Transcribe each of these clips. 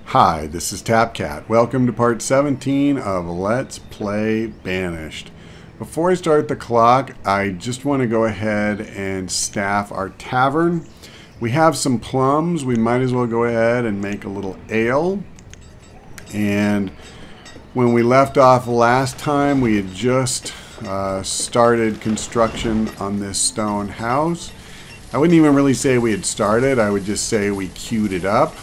Hi, this is TapCat. Welcome to part 17 of Let's Play Banished. Before I start the clock, I just want to go ahead and staff our tavern. We have some plums. We might as well go ahead and make a little ale. And when we left off last time, we had just started construction on this stone house. I wouldn't even really say we had started. I would just say we queued it up.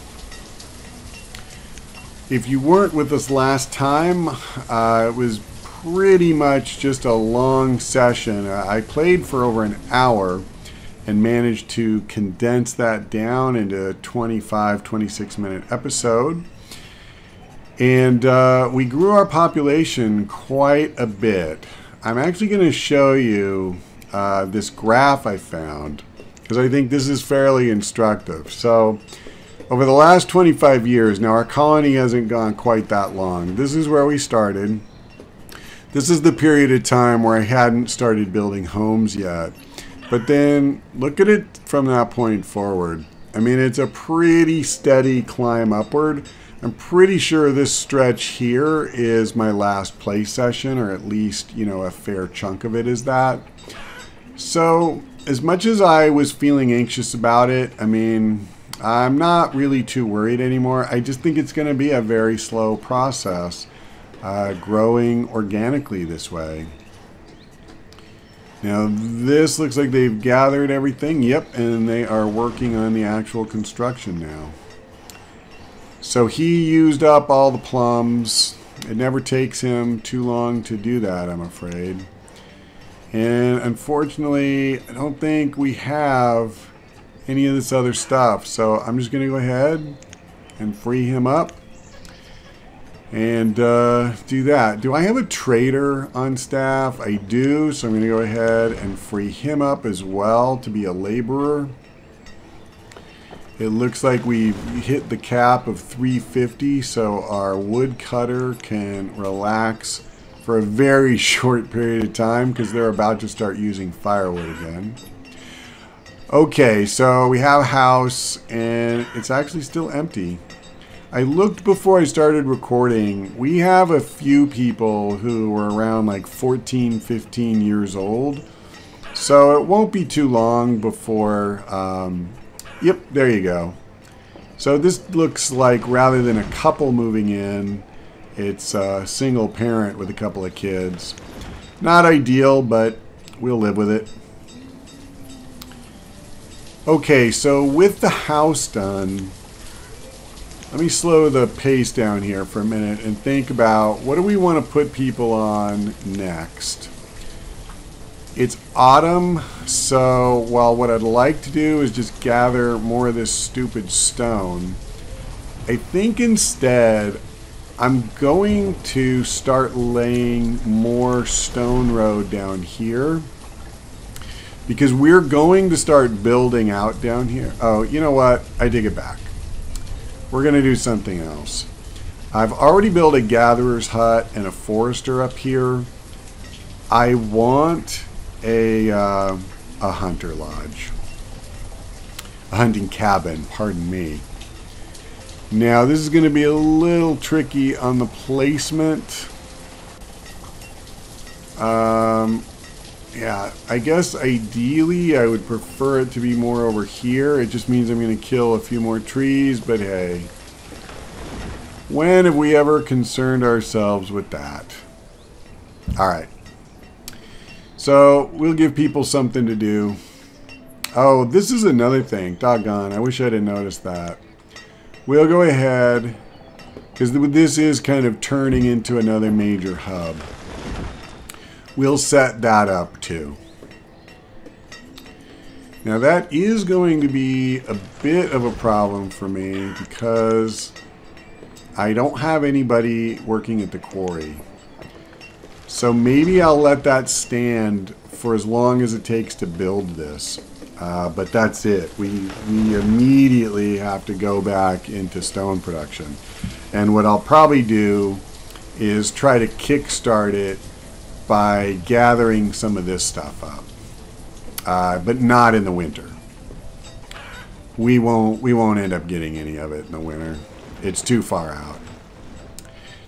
If you weren't with us last time, it was pretty much just a long session. I played for over an hour and managed to condense that down into a 26 minute episode. And we grew our population quite a bit. I'm actually going to show you this graph I found, because I think this is fairly instructive. So over the last 25 years, now our colony hasn't gone quite that long. This is where we started. This is the period of time where I hadn't started building homes yet. But then look at it from that point forward. I mean, it's a pretty steady climb upward. I'm pretty sure this stretch here is my last play session, or at least, you know, a fair chunk of it is that. So as much as I was feeling anxious about it, I mean, I'm not really too worried anymore. I just think it's going to be a very slow process, growing organically this way. Now, this looks like they've gathered everything. Yep, and they are working on the actual construction now. So he used up all the plums. It never takes him too long to do that, I'm afraid. And unfortunately, I don't think we have any of this other stuff, so I'm just going to go ahead and free him up and do that. Do I have a trader on staff? I do, so I'm going to go ahead and free him up as well to be a laborer. It looks like we've hit the cap of 350, so our woodcutter can relax for a very short period of time because they're about to start using firewood again. Okay, so we have a house, and it's actually still empty. I looked before I started recording. We have a few people who were around like 14, 15 years old. So it won't be too long before... yep, there you go. So this looks like, rather than a couple moving in, it's a single parent with a couple of kids. Not ideal, but we'll live with it. Okay, so with the house done, let me slow the pace down here for a minute and think about what do we want to put people on next. It's autumn, so while what I'd like to do is just gather more of this stupid stone, I think instead I'm going to start laying more stone road down here. Because we're going to start building out down here. Oh, you know what? I take it back. We're going to do something else. I've already built a gatherer's hut and a forester up here. I want a hunter lodge. A hunting cabin, pardon me. Now, this is going to be a little tricky on the placement. Yeah, I guess ideally I would prefer it to be more over here. It just means I'm going to kill a few more trees, but hey. When have we ever concerned ourselves with that? Alright. So, we'll give people something to do. Oh, this is another thing. Doggone, I wish I'd have noticed that. We'll go ahead, because this is kind of turning into another major hub. We'll set that up too. Now that is going to be a bit of a problem for me because I don't have anybody working at the quarry. So maybe I'll let that stand for as long as it takes to build this. But that's it. We immediately have to go back into stone production. And what I'll probably do is try to kickstart it by gathering some of this stuff up, but not in the winter. We won't end up getting any of it in the winter. it's too far out.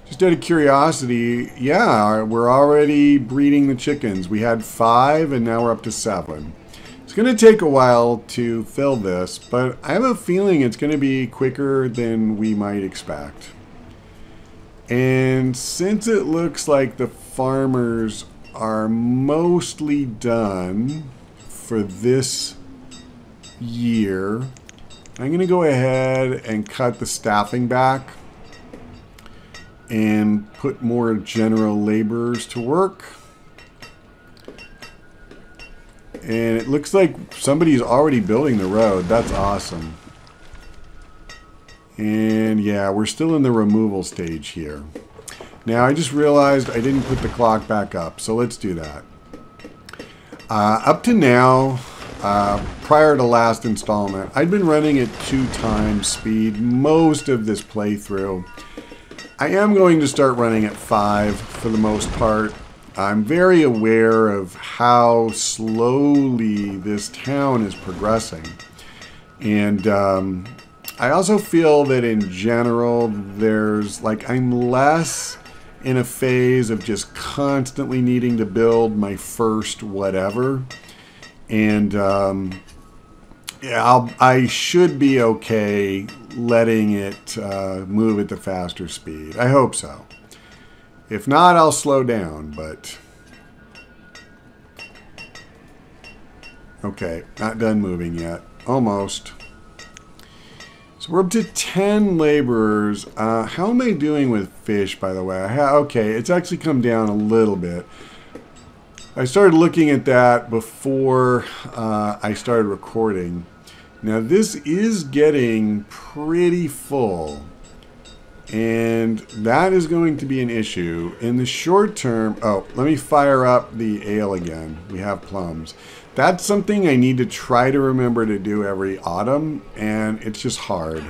Just out of curiosity, yeah, we're already breeding the chickens. We had 5 and now we're up to 7. It's going to take a while to fill this, but I have a feeling it's going to be quicker than we might expect. And since it looks like the farmers are mostly done for this year, I'm going to go ahead and cut the staffing back and put more general laborers to work. And it looks like somebody's already building the road. That's awesome. And yeah, we're still in the removal stage here. Now, I just realized I didn't put the clock back up, so let's do that. Up to now, prior to last installment, I'd been running at 2 times speed most of this playthrough. I am going to start running at 5 for the most part. I'm very aware of how slowly this town is progressing. And I also feel that in general, there's like, I'm less in a phase of just constantly needing to build my first whatever. And yeah, I should be okay letting it move at the faster speed. I hope so. If not, I'll slow down, but... Okay, not done moving yet. Almost. So we're up to 10 laborers. How am I doing with fish, by the way? Okay, it's actually come down a little bit. I started looking at that before I started recording. Now, this is getting pretty full. And that is going to be an issue. In the short term... Oh, let me fire up the ale again. We have plums. That's something I need to try to remember to do every autumn, and it's just hard.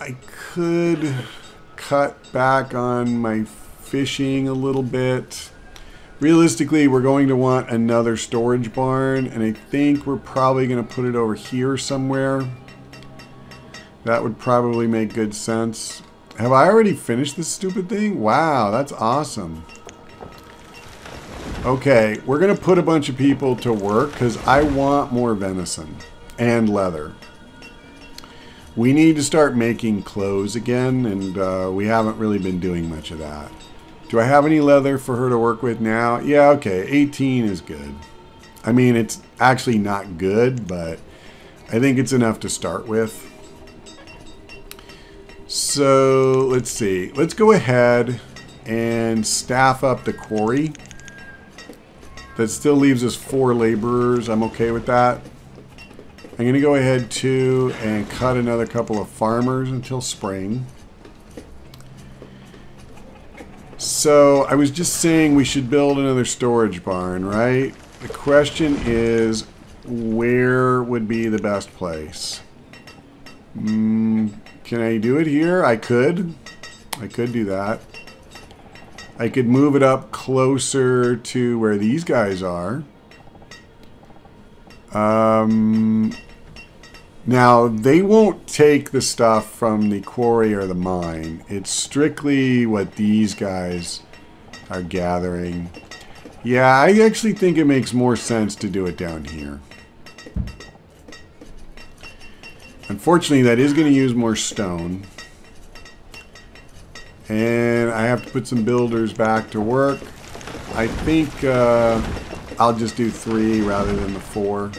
I could cut back on my fishing a little bit. Realistically, we're going to want another storage barn, and I think we're probably going to put it over here somewhere. That would probably make good sense. Have I already finished this stupid thing? Wow, that's awesome. Okay, we're going to put a bunch of people to work because I want more venison and leather. We need to start making clothes again, and we haven't really been doing much of that. Do I have any leather for her to work with now? Yeah, okay, 18 is good. I mean, it's actually not good, but I think it's enough to start with. So, let's see. Let's go ahead and staff up the quarry. That still leaves us 4 laborers. I'm okay with that. I'm going to go ahead too and cut another couple of farmers until spring. So, I was just saying we should build another storage barn, right? The question is, where would be the best place? Can I do it here? I could. I could do that. I could move it up closer to where these guys are. Now, they won't take the stuff from the quarry or the mine. It's strictly what these guys are gathering. Yeah, I actually think it makes more sense to do it down here. Unfortunately, that is going to use more stone. And I have to put some builders back to work. I think I'll just do 3 rather than the 4.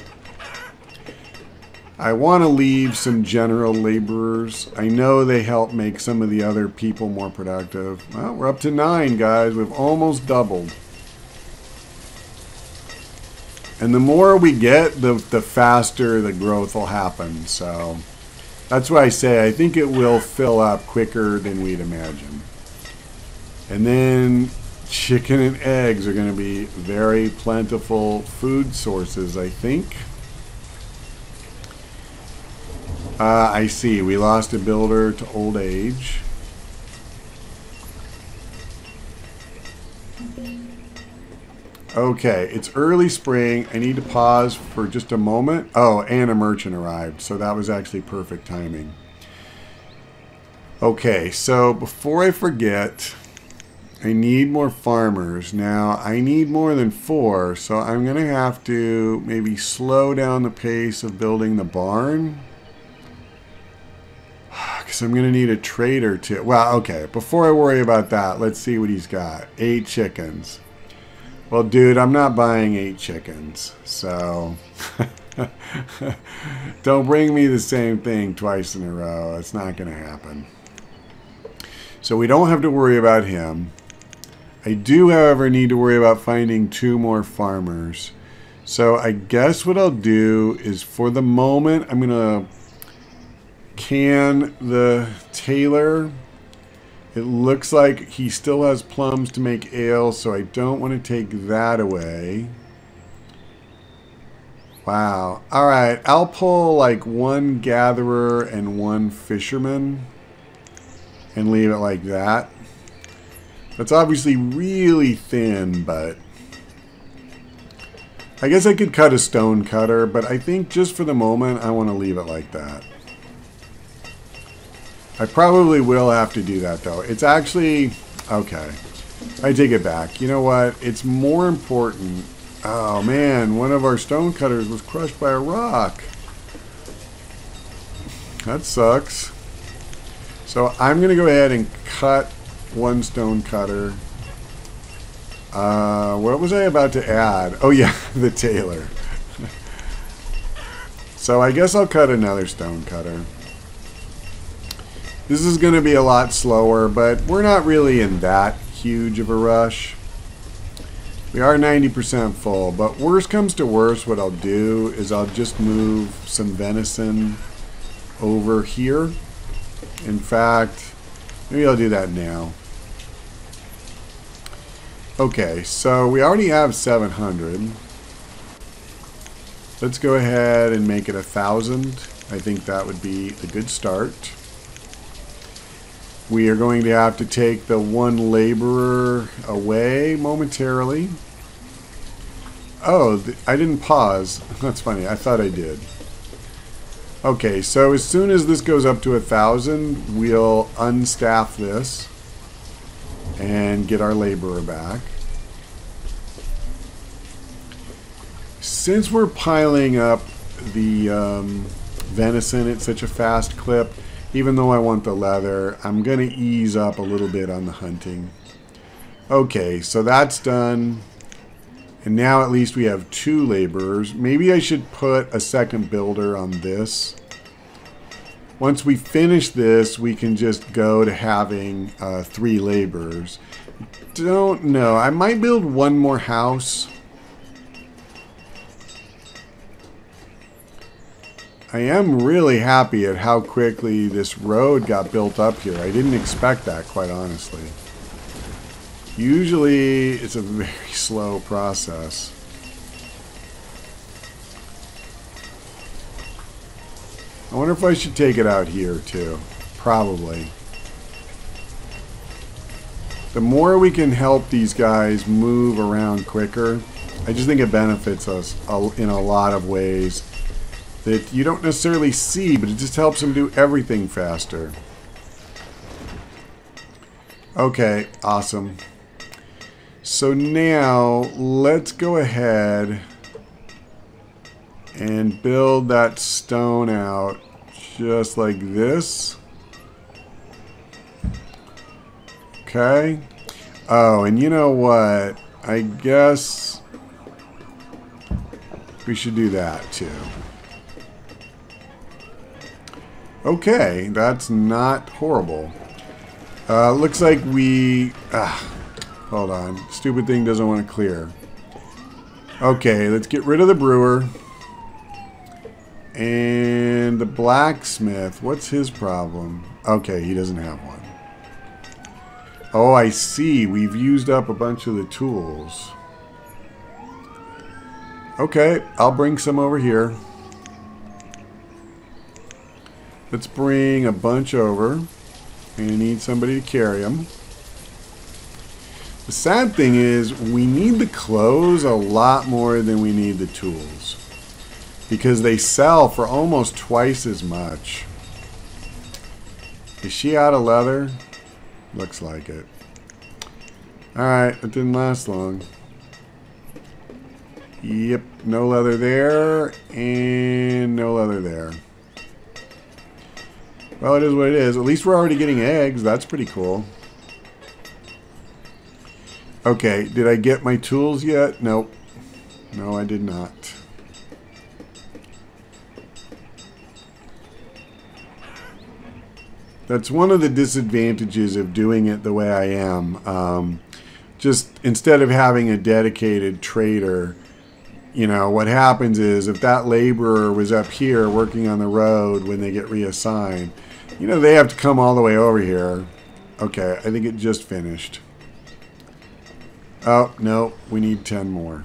I want to leave some general laborers. I know they help make some of the other people more productive. Well, we're up to 9, guys. We've almost doubled. And the more we get, the faster the growth will happen. So that's why I say I think it will fill up quicker than we'd imagine. And then chicken and eggs are going to be very plentiful food sources, I think. I see. We lost a builder to old age. Okay, it's early spring. I need to pause for just a moment. Oh, and a merchant arrived, so that was actually perfect timing. Okay, so before I forget, I need more farmers. Now, I need more than 4, so I'm going to have to maybe slow down the pace of building the barn. Because I'm going to need a trader too. Well, okay, before I worry about that, let's see what he's got. 8 chickens. Well, dude, I'm not buying 8 chickens, so don't bring me the same thing twice in a row. It's not going to happen. So we don't have to worry about him. I do, however, need to worry about finding 2 more farmers. So I guess what I'll do is, for the moment, I'm going to can the tailor. It looks like he still has plums to make ale, so I don't want to take that away. Wow. All right, I'll pull like 1 gatherer and 1 fisherman and leave it like that. That's obviously really thin, but I guess I could cut a stone cutter, but I think just for the moment, I want to leave it like that. I probably will have to do that, though. It's actually... Okay. I take it back. You know what? It's more important... Oh, man. One of our stone cutters was crushed by a rock. That sucks. So I'm going to go ahead and cut 1 stone cutter. What was I about to add? Oh, yeah. The tailor. So I guess I'll cut another stone cutter. This is going to be a lot slower, but we're not really in that huge of a rush. We are 90% full, but worst comes to worst, what I'll do is I'll just move some venison over here. In fact, maybe I'll do that now. Okay, so we already have 700. Let's go ahead and make it 1,000. I think that would be a good start. We are going to have to take the 1 laborer away momentarily. Oh, I didn't pause. That's funny. I thought I did. Okay, so as soon as this goes up to 1,000, we'll unstaff this and get our laborer back. Since we're piling up the venison at such a fast clip, even though I want the leather, I'm going to ease up a little bit on the hunting. Okay, so that's done. And now at least we have 2 laborers. Maybe I should put a second builder on this. Once we finish this, we can just go to having 3 laborers. Don't know. I might build 1 more house. I am really happy at how quickly this road got built up here. I didn't expect that, quite honestly. Usually, it's a very slow process. I wonder if I should take it out here, too. Probably. The more we can help these guys move around quicker, I just think it benefits us in a lot of ways that you don't necessarily see, but it just helps them do everything faster. Okay, awesome. So now, let's go ahead and build that stone out just like this. Okay. Oh, and you know what? I guess we should do that too. Okay, that's not horrible. Looks like we... hold on. Stupid thing doesn't want to clear. Okay, let's get rid of the brewer. And the blacksmith. What's his problem? Okay, he doesn't have one. Oh, I see. We've used up a bunch of the tools. Okay, I'll bring some over here. Let's bring a bunch over. I need somebody to carry them. The sad thing is we need the clothes a lot more than we need the tools, because they sell for almost twice as much. Is she out of leather? Looks like it. Alright, it didn't last long. Yep, no leather there, and no leather there. Well, it is what it is. At least we're already getting eggs. That's pretty cool. Okay, did I get my tools yet? Nope. No, I did not. That's one of the disadvantages of doing it the way I am. Just instead of having a dedicated trader, you know, what happens is if that laborer was up here working on the road when they get reassigned, you know, they have to come all the way over here. Okay, I think it just finished. Oh, no, we need 10 more.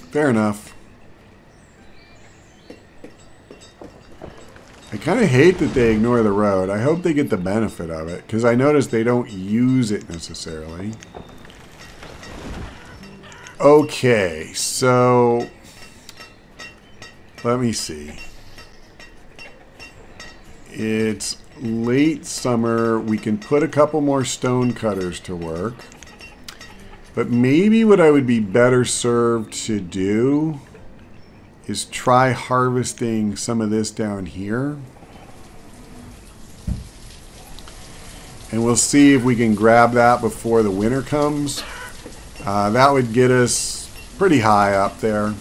Fair enough. I kind of hate that they ignore the road. I hope they get the benefit of it, because I notice they don't use it necessarily. Okay, so let me see. It's late summer. We can put a couple more stone cutters to work. But maybe what I would be better served to do is try harvesting some of this down here. And we'll see if we can grab that before the winter comes. That would get us pretty high up there.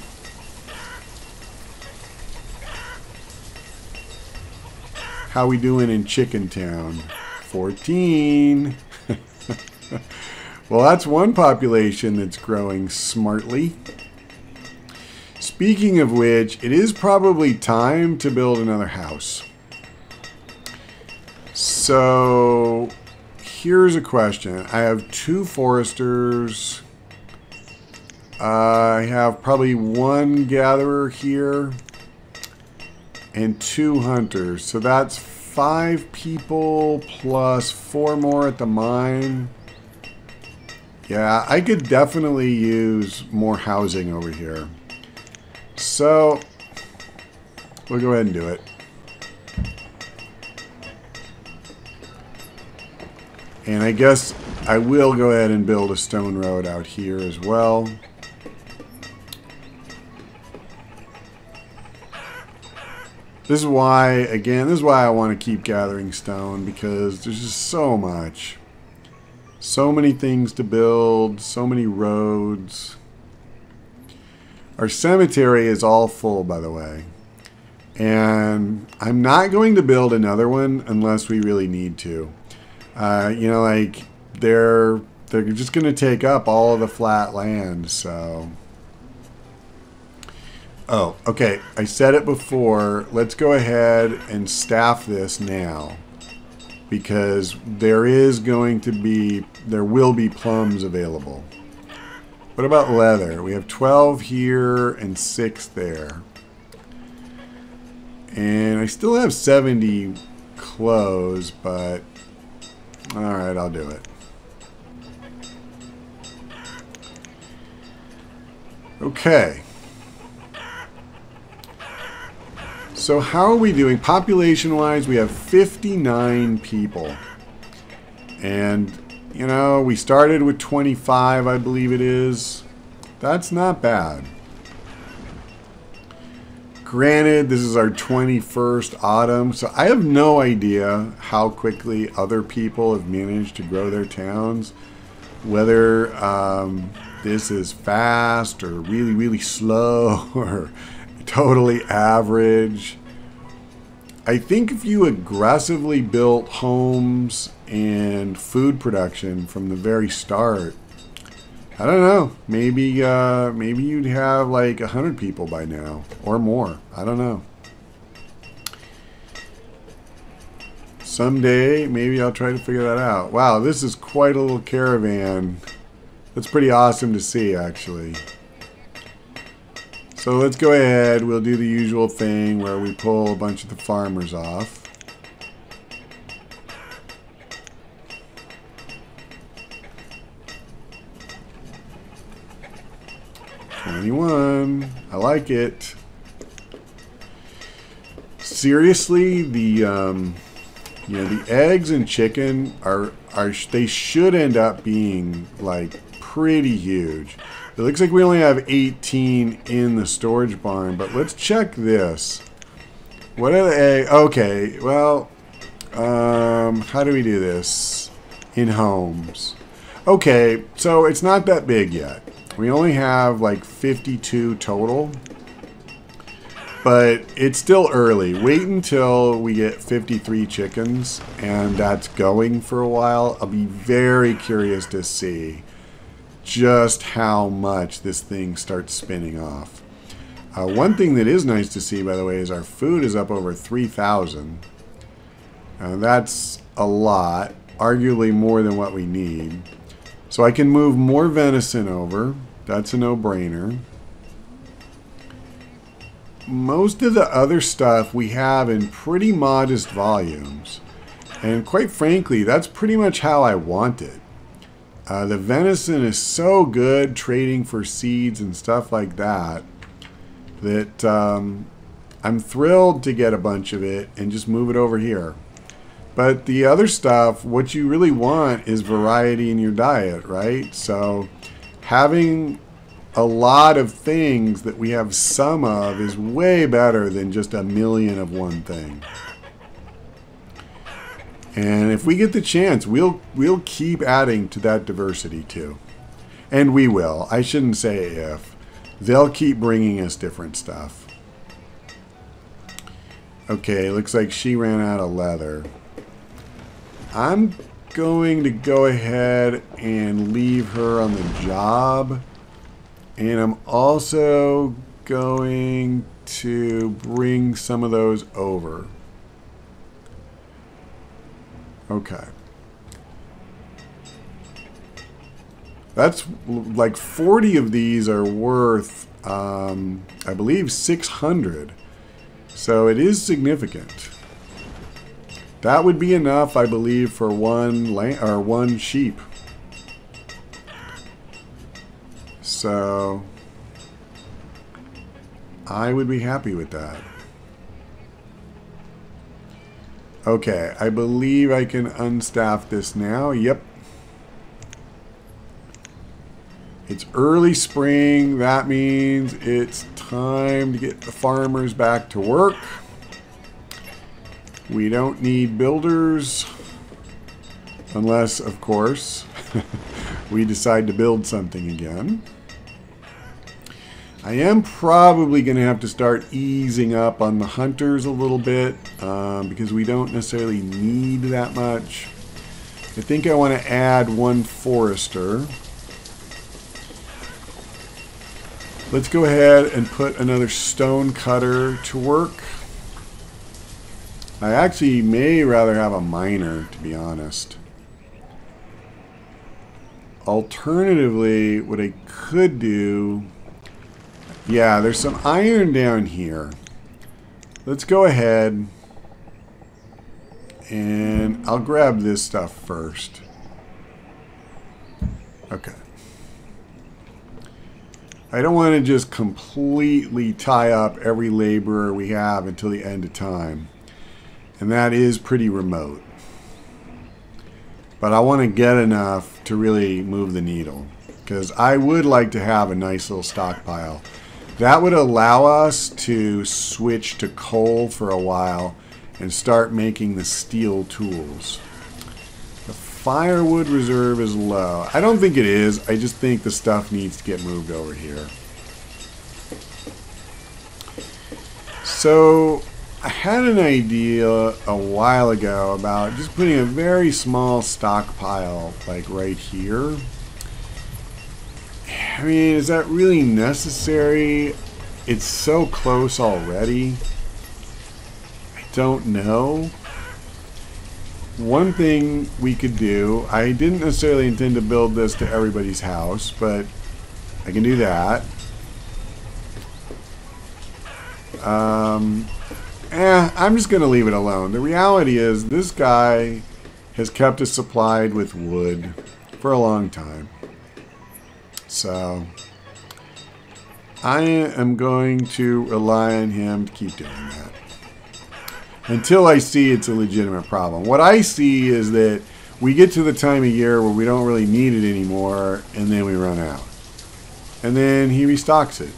How we doing in Chicken Town? 14. Well, that's one population that's growing smartly. Speaking of which, it is probably time to build another house. So, here's a question. I have 2 foresters. I have probably 1 gatherer here and 2 hunters. So that's 5 people plus 4 more at the mine. Yeah, I could definitely use more housing over here. So, we'll go ahead and do it. And I guess I will go ahead and build a stone road out here as well. This is why, again, this is why I want to keep gathering stone, because there's just so much. So many things to build, so many roads. Our cemetery is all full, by the way. And I'm not going to build another one unless we really need to. You know, like, they're just going to take up all of the flat land, so... Oh, okay. I said it before. Let's go ahead and staff this now. Because there will be plums available. What about leather? We have 12 here and 6 there. And I still have 70 clothes, but alright, I'll do it. Okay. So how are we doing? Population-wise, we have 59 people. And, you know, we started with 25, I believe it is. That's not bad. Granted, this is our 21st autumn, so I have no idea how quickly other people have managed to grow their towns. Whether this is fast or really, really slow or totally average. I think if you aggressively built homes and food production from the very start, I don't know, maybe maybe you'd have like 100 people by now or more. I don't know. Someday maybe I'll try to figure that out. Wow, this is quite a little caravan. That's pretty awesome to see, actually. So let's go ahead, we'll do the usual thing where we pull a bunch of the farmers off. 21. I like it. Seriously, the the eggs and chicken are they should end up being like pretty huge. It looks like we only have 18 in the storage barn, but let's check this. What are the eggs? Okay, well, how do we do this in homes? Okay, so it's not that big yet. We only have like 52 total, but it's still early. Wait until we get 53 chickens, and that's going for a while. I'll be very curious to see just how much this thing starts spinning off. One thing that is nice to see, by the way, is our food is up over 3,000. That's a lot, arguably more than what we need. So I can move more venison over. That's a no-brainer. Most of the other stuff we have in pretty modest volumes. And quite frankly, that's pretty much how I want it. The venison is so good trading for seeds and stuff like that, that I'm thrilled to get a bunch of it and just move it over here. But the other stuff, what you really want is variety in your diet, right? So having a lot of things that we have some of is way better than just a million of one thing. And if we get the chance, we'll keep adding to that diversity too. And we will. I shouldn't say if. They'll keep bringing us different stuff. Okay, looks like she ran out of leather. I'm going to go ahead and leave her on the job. And I'm also going to bring some of those over. Okay. That's like 40 of these are worth, I believe, 600. So it is significant. That would be enough, I believe, for one sheep. So I would be happy with that. Okay, I believe I can unstaff this now. Yep. It's early spring. That means it's time to get the farmers back to work. We don't need builders. Unless, of course, we decide to build something again. I am probably going to have to start easing up on the hunters a little bit because we don't necessarily need that much. I think I want to add one forester. Let's go ahead and put another stone cutter to work. I actually may rather have a miner, to be honest. Alternatively, what I could do... Yeah, there's some iron down here. Let's go ahead and I'll grab this stuff first. Okay. I don't want to just completely tie up every laborer we have until the end of time. And that is pretty remote. But I want to get enough to really move the needle. Because I would like to have a nice little stockpile. That would allow us to switch to coal for a while and start making the steel tools. The firewood reserve is low. I don't think it is. I just think the stuff needs to get moved over here. So I had an idea a while ago about just putting a very small stockpile like right here. I mean, is that really necessary? It's so close already. I don't know. One thing we could do, I didn't necessarily intend to build this to everybody's house, but I can do that. I'm just going to leave it alone. The reality is this guy has kept us supplied with wood for a long time. So I am going to rely on him to keep doing that until I see it's a legitimate problem. What I see is that we get to the time of year where we don't really need it anymore, and then we run out. And then he restocks it.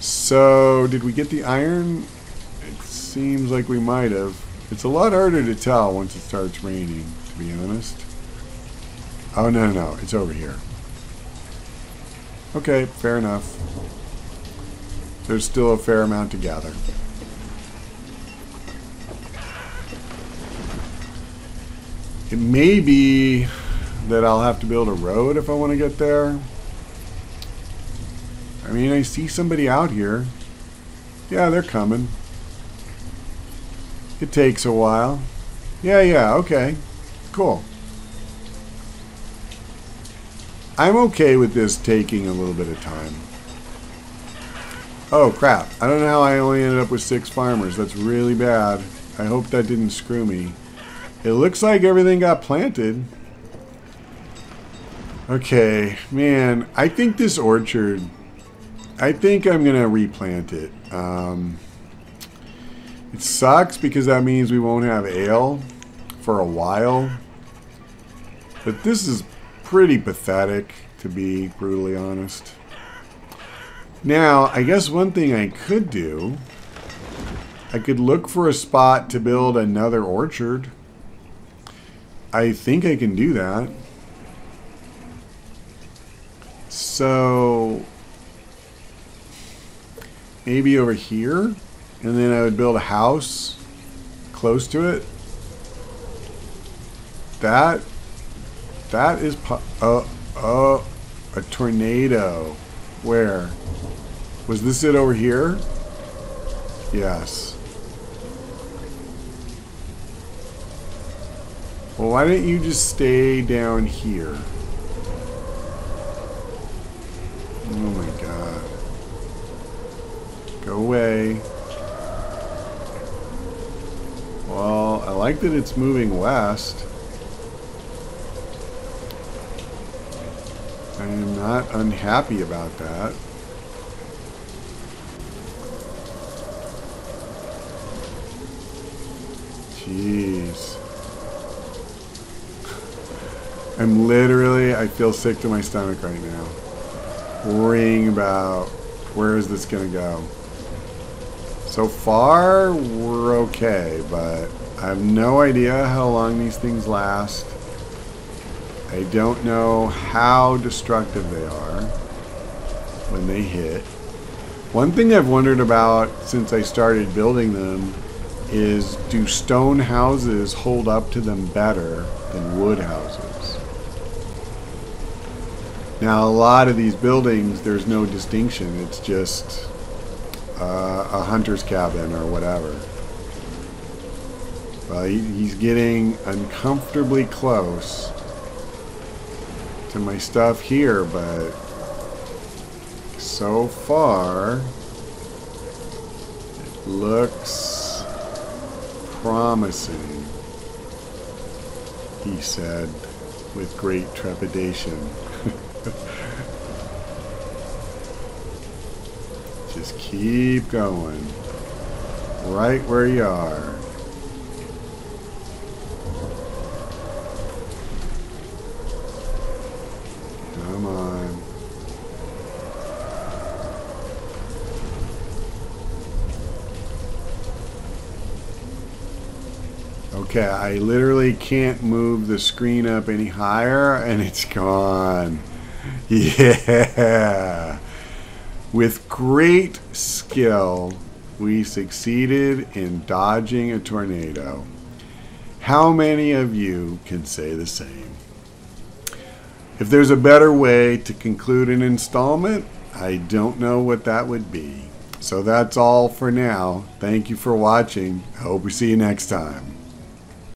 So, did we get the iron? It seems like we might have. It's a lot harder to tell once it starts raining, to be honest. Oh, no, it's over here. Okay, fair enough. There's still a fair amount to gather. It may be that I'll have to build a road if I want to get there. I mean, I see somebody out here. Yeah, they're coming. It takes a while. Yeah, okay. Cool. I'm okay with this taking a little bit of time. Oh, crap. I don't know how I only ended up with 6 farmers. That's really bad. I hope that didn't screw me. It looks like everything got planted. Okay, man. I think this orchard... I think I'm going to replant it. It sucks because that means we won't have ale for a while. But this is pretty pathetic, to be brutally honest. Now, I guess one thing I could do, I could look for a spot to build another orchard. I think I can do that. So, maybe over here, and then I would build a house close to it. That is a tornado. Where? Was this it over here? Yes. Well, why don't you just stay down here? Oh my god. Go away. Well, I like that it's moving west. I am not unhappy about that. Jeez. I'm literally, I feel sick to my stomach right now. Worrying about where is this going to go. So far, we're okay, but I have no idea how long these things last. I don't know how destructive they are when they hit. One thing I've wondered about since I started building them is, do stone houses hold up to them better than wood houses? Now, a lot of these buildings, there's no distinction. It's just a hunter's cabin or whatever. Well, he's getting uncomfortably close to my stuff here, but so far it looks promising, he said with great trepidation. Just keep going right where you are. Come on. Okay, I literally can't move the screen up any higher and it's gone. Yeah. With great skill, we succeeded in dodging a tornado. How many of you can say the same? If there's a better way to conclude an installment, I don't know what that would be. So that's all for now. Thank you for watching. I hope we see you next time.